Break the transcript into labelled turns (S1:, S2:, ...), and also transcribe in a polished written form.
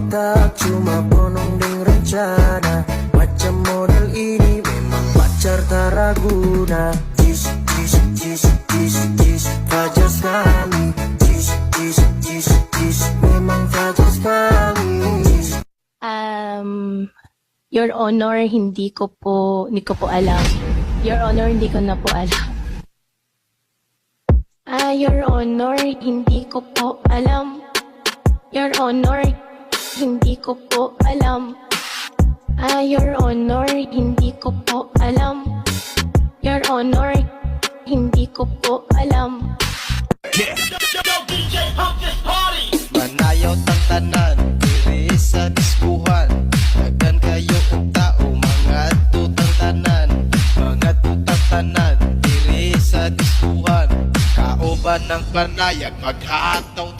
S1: tak cuma bonong ding rencana. Macam model ini memang pacar tak raguna. Jis, jis, jis, jis, jis, fajar sekali. Jis, jis, jis, jis, memang fajar sekali.
S2: Your Honor, hindi ko po alam. Your Honor, hindi ko na po alam. Your Honor, hindi ko po alam. Your Honor, hindi ko po alam. Your Honor, hindi ko po alam. Your Honor, hindi ko po alam.
S3: Manayaw tang tanan, diri sa diskuhan. Dagan kayo og tao, mga tutang tanan. Mga tutang tanan, diri sa diskuhan. Kauban ng panayag, maghataw